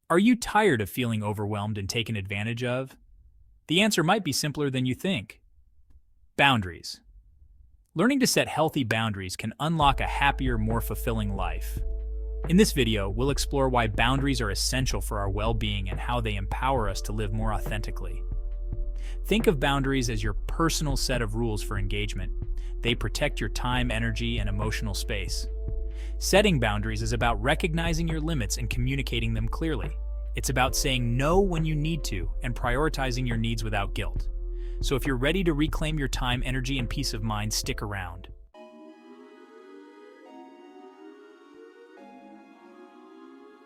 Are you tired of feeling overwhelmed and taken advantage of? The answer might be simpler than you think. Boundaries. Learning to set healthy boundaries can unlock a happier, more fulfilling life. In this video, we'll explore why boundaries are essential for our well-being and how they empower us to live more authentically. Think of boundaries as your personal set of rules for engagement. They protect your time, energy, and emotional space. Setting boundaries is about recognizing your limits and communicating them clearly. It's about saying no when you need to and prioritizing your needs without guilt. So if you're ready to reclaim your time, energy, and peace of mind, stick around.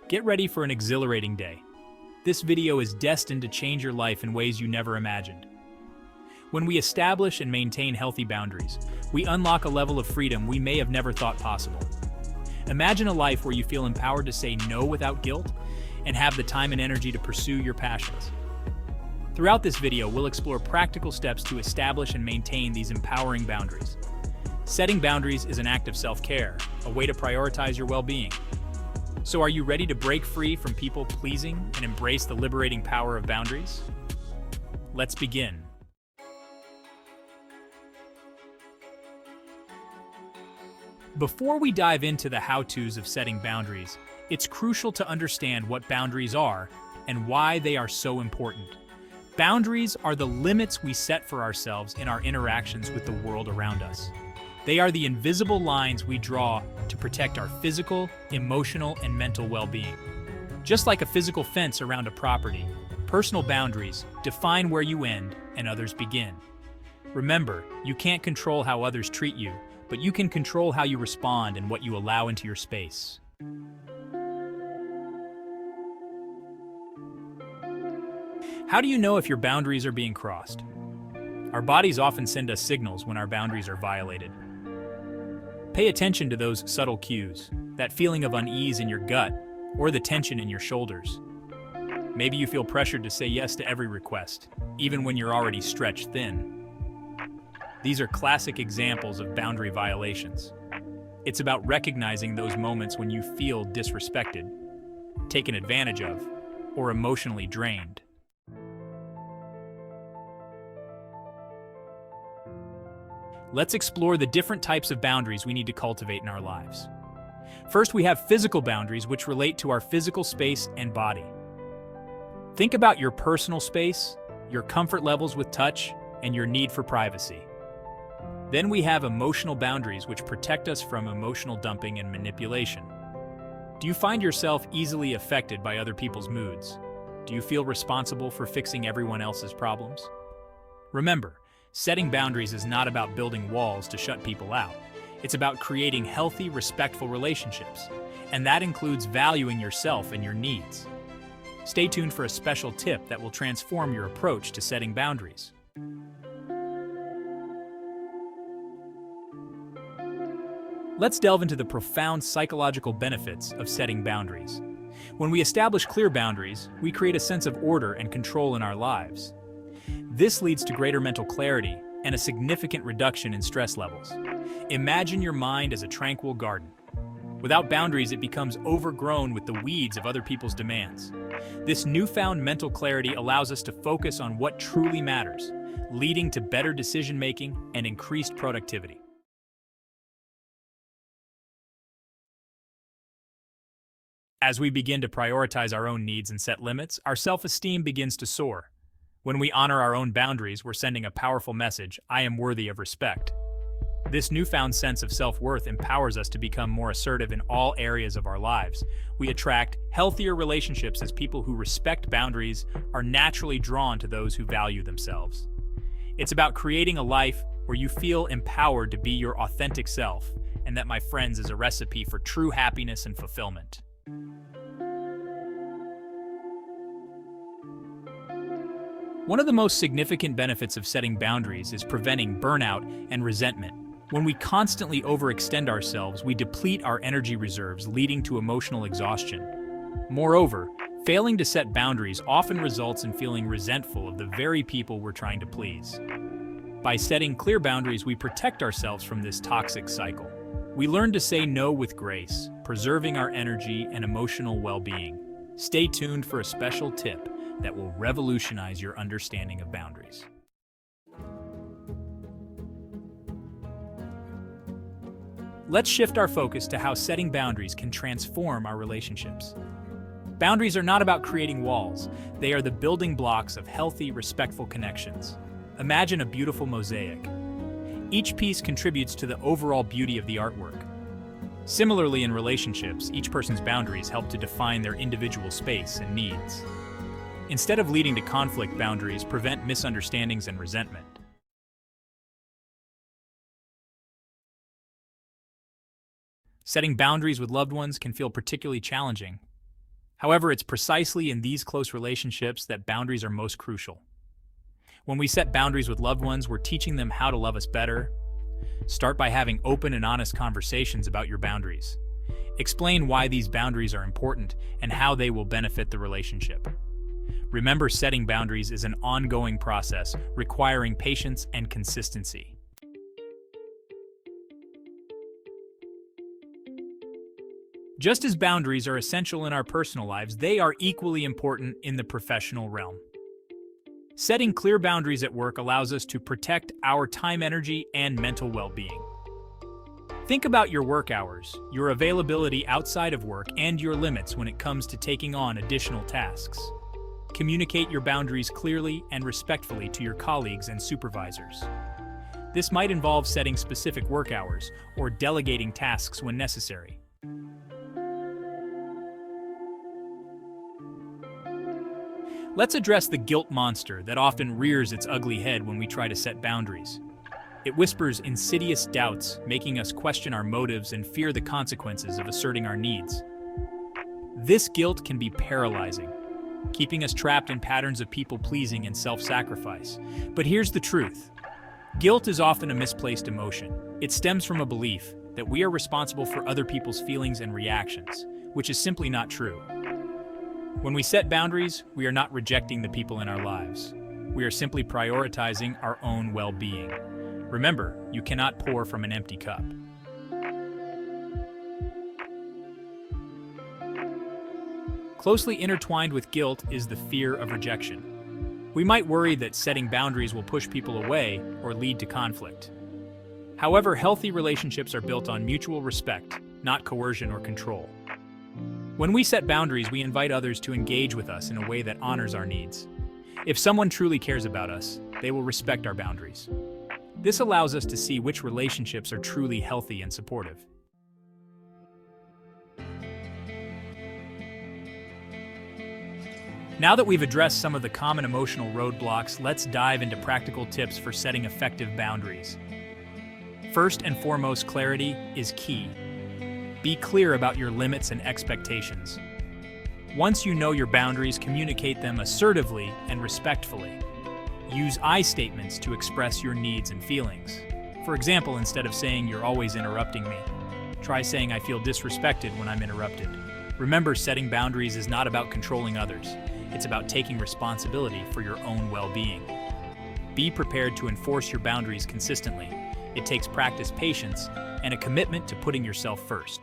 Get ready for an exhilarating day. This video is destined to change your life in ways you never imagined. When we establish and maintain healthy boundaries, we unlock a level of freedom we may have never thought possible. Imagine a life where you feel empowered to say no without guilt and have the time and energy to pursue your passions. Throughout this video, we'll explore practical steps to establish and maintain these empowering boundaries. Setting boundaries is an act of self-care, a way to prioritize your well-being. So are you ready to break free from people-pleasing and embrace the liberating power of boundaries? Let's begin. Before we dive into the how-tos of setting boundaries, it's crucial to understand what boundaries are and why they are so important. Boundaries are the limits we set for ourselves in our interactions with the world around us. They are the invisible lines we draw to protect our physical, emotional, and mental well-being. Just like a physical fence around a property, personal boundaries define where you end and others begin. Remember, you can't control how others treat you, but you can control how you respond and what you allow into your space. How do you know if your boundaries are being crossed? Our bodies often send us signals when our boundaries are violated. Pay attention to those subtle cues, that feeling of unease in your gut, or the tension in your shoulders. Maybe you feel pressured to say yes to every request, even when you're already stretched thin. These are classic examples of boundary violations. It's about recognizing those moments when you feel disrespected, taken advantage of, or emotionally drained. Let's explore the different types of boundaries we need to cultivate in our lives. First, we have physical boundaries, which relate to our physical space and body. Think about your personal space, your comfort levels with touch, and your need for privacy. Then we have emotional boundaries, which protect us from emotional dumping and manipulation. Do you find yourself easily affected by other people's moods? Do you feel responsible for fixing everyone else's problems? Remember, setting boundaries is not about building walls to shut people out. It's about creating healthy, respectful relationships, and that includes valuing yourself and your needs. Stay tuned for a special tip that will transform your approach to setting boundaries. Let's delve into the profound psychological benefits of setting boundaries. When we establish clear boundaries, we create a sense of order and control in our lives. This leads to greater mental clarity and a significant reduction in stress levels. Imagine your mind as a tranquil garden. Without boundaries, it becomes overgrown with the weeds of other people's demands. This newfound mental clarity allows us to focus on what truly matters, leading to better decision-making and increased productivity. As we begin to prioritize our own needs and set limits, our self-esteem begins to soar. When we honor our own boundaries, we're sending a powerful message: I am worthy of respect. This newfound sense of self-worth empowers us to become more assertive in all areas of our lives. We attract healthier relationships as people who respect boundaries are naturally drawn to those who value themselves. It's about creating a life where you feel empowered to be your authentic self, and that, my friends, is a recipe for true happiness and fulfillment. One of the most significant benefits of setting boundaries is preventing burnout and resentment. When we constantly overextend ourselves, we deplete our energy reserves, leading to emotional exhaustion. Moreover, failing to set boundaries often results in feeling resentful of the very people we're trying to please. By setting clear boundaries, we protect ourselves from this toxic cycle. We learn to say no with grace, preserving our energy and emotional well-being. Stay tuned for a special tip that will revolutionize your understanding of boundaries. Let's shift our focus to how setting boundaries can transform our relationships. Boundaries are not about creating walls. They are the building blocks of healthy, respectful connections. Imagine a beautiful mosaic. Each piece contributes to the overall beauty of the artwork. Similarly, in relationships, each person's boundaries help to define their individual space and needs. Instead of leading to conflict, boundaries prevent misunderstandings and resentment. Setting boundaries with loved ones can feel particularly challenging. However, it's precisely in these close relationships that boundaries are most crucial. When we set boundaries with loved ones, we're teaching them how to love us better. Start by having open and honest conversations about your boundaries. Explain why these boundaries are important and how they will benefit the relationship. Remember, setting boundaries is an ongoing process requiring patience and consistency. Just as boundaries are essential in our personal lives, they are equally important in the professional realm. Setting clear boundaries at work allows us to protect our time, energy, and mental well-being. Think about your work hours, your availability outside of work, and your limits when it comes to taking on additional tasks. Communicate your boundaries clearly and respectfully to your colleagues and supervisors. This might involve setting specific work hours or delegating tasks when necessary. Let's address the guilt monster that often rears its ugly head when we try to set boundaries. It whispers insidious doubts, making us question our motives and fear the consequences of asserting our needs. This guilt can be paralyzing, keeping us trapped in patterns of people-pleasing and self-sacrifice. But here's the truth. Guilt is often a misplaced emotion. It stems from a belief that we are responsible for other people's feelings and reactions, which is simply not true. When we set boundaries, we are not rejecting the people in our lives. We are simply prioritizing our own well-being. Remember, you cannot pour from an empty cup. Closely intertwined with guilt is the fear of rejection. We might worry that setting boundaries will push people away or lead to conflict. However, healthy relationships are built on mutual respect, not coercion or control. When we set boundaries, we invite others to engage with us in a way that honors our needs. If someone truly cares about us, they will respect our boundaries. This allows us to see which relationships are truly healthy and supportive. Now that we've addressed some of the common emotional roadblocks, let's dive into practical tips for setting effective boundaries. First and foremost, clarity is key. Be clear about your limits and expectations. Once you know your boundaries, communicate them assertively and respectfully. Use I statements to express your needs and feelings. For example, instead of saying "you're always interrupting me," try saying "I feel disrespected when I'm interrupted." Remember, setting boundaries is not about controlling others. It's about taking responsibility for your own well-being. Be prepared to enforce your boundaries consistently. It takes practice, patience, and a commitment to putting yourself first.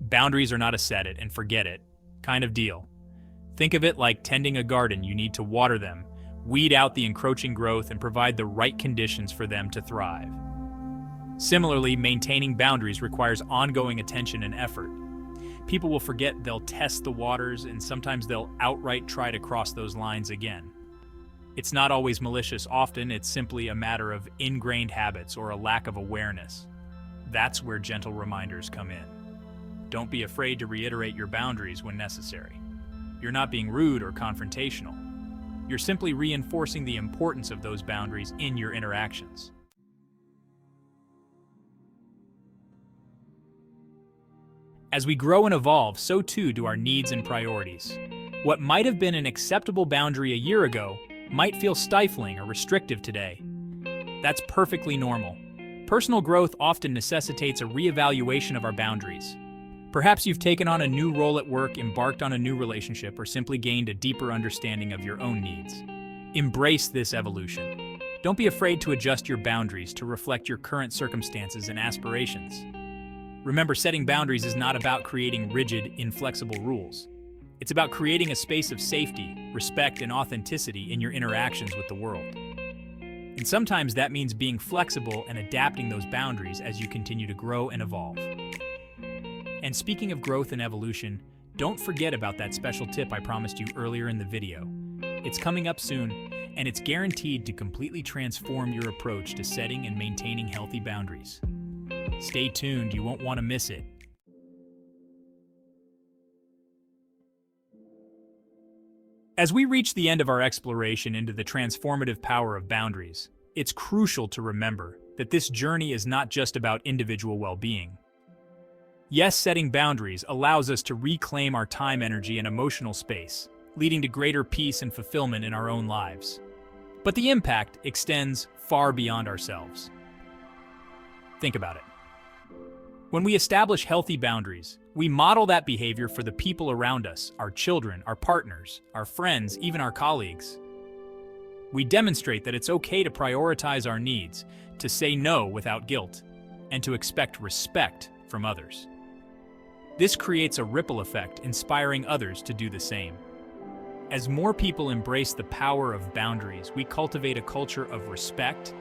Boundaries are not a set it and forget it kind of deal. Think of it like tending a garden. You need to water them, weed out the encroaching growth, and provide the right conditions for them to thrive. Similarly, maintaining boundaries requires ongoing attention and effort. People will forget, they'll test the waters, and sometimes they'll outright try to cross those lines again. It's not always malicious. Often it's simply a matter of ingrained habits or a lack of awareness. That's where gentle reminders come in. Don't be afraid to reiterate your boundaries when necessary. You're not being rude or confrontational. You're simply reinforcing the importance of those boundaries in your interactions. As we grow and evolve, so too do our needs and priorities. What might have been an acceptable boundary a year ago might feel stifling or restrictive today. That's perfectly normal. Personal growth often necessitates a reevaluation of our boundaries. Perhaps you've taken on a new role at work, embarked on a new relationship, or simply gained a deeper understanding of your own needs. Embrace this evolution. Don't be afraid to adjust your boundaries to reflect your current circumstances and aspirations. Remember, setting boundaries is not about creating rigid, inflexible rules. It's about creating a space of safety, respect, and authenticity in your interactions with the world. And sometimes that means being flexible and adapting those boundaries as you continue to grow and evolve. And speaking of growth and evolution, don't forget about that special tip I promised you earlier in the video. It's coming up soon, and it's guaranteed to completely transform your approach to setting and maintaining healthy boundaries. Stay tuned, you won't want to miss it. As we reach the end of our exploration into the transformative power of boundaries, it's crucial to remember that this journey is not just about individual well-being. Yes, setting boundaries allows us to reclaim our time, energy, and emotional space, leading to greater peace and fulfillment in our own lives. But the impact extends far beyond ourselves. Think about it. When we establish healthy boundaries, we model that behavior for the people around us, our children, our partners, our friends, even our colleagues. We demonstrate that it's okay to prioritize our needs, to say no without guilt, and to expect respect from others. This creates a ripple effect, inspiring others to do the same. As more people embrace the power of boundaries, we cultivate a culture of respect,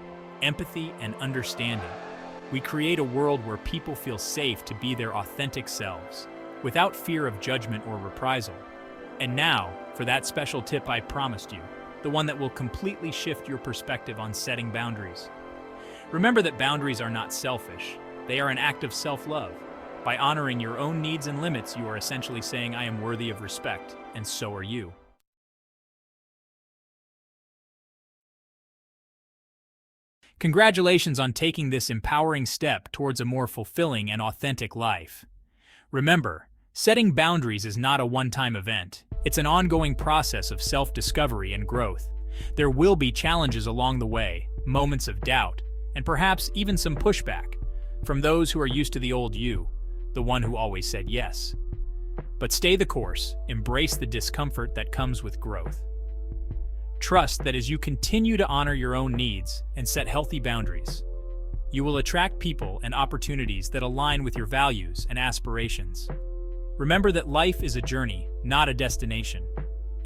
empathy, and understanding. We create a world where people feel safe to be their authentic selves, without fear of judgment or reprisal. And now, for that special tip I promised you, the one that will completely shift your perspective on setting boundaries. Remember that boundaries are not selfish. They are an act of self-love. By honoring your own needs and limits, you are essentially saying, I am worthy of respect, and so are you. Congratulations on taking this empowering step towards a more fulfilling and authentic life. Remember, setting boundaries is not a one-time event. It's an ongoing process of self-discovery and growth. There will be challenges along the way, moments of doubt, and perhaps even some pushback from those who are used to the old you, the one who always said yes. But stay the course, embrace the discomfort that comes with growth. Trust that as you continue to honor your own needs and set healthy boundaries, you will attract people and opportunities that align with your values and aspirations. Remember that life is a journey, not a destination.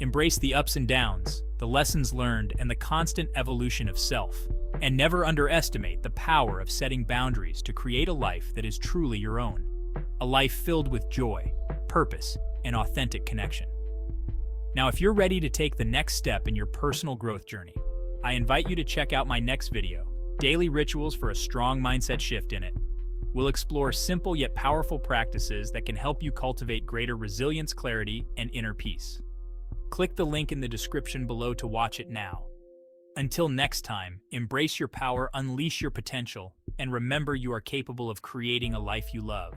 Embrace the ups and downs, the lessons learned, and the constant evolution of self. And never underestimate the power of setting boundaries to create a life that is truly your own. A life filled with joy, purpose, and authentic connection. Now, if you're ready to take the next step in your personal growth journey, I invite you to check out my next video, Daily Rituals for a Strong Mindset Shift. In it, we'll explore simple yet powerful practices that can help you cultivate greater resilience, clarity, and inner peace. Click the link in the description below to watch it now. Until next time, embrace your power, unleash your potential, and remember you are capable of creating a life you love.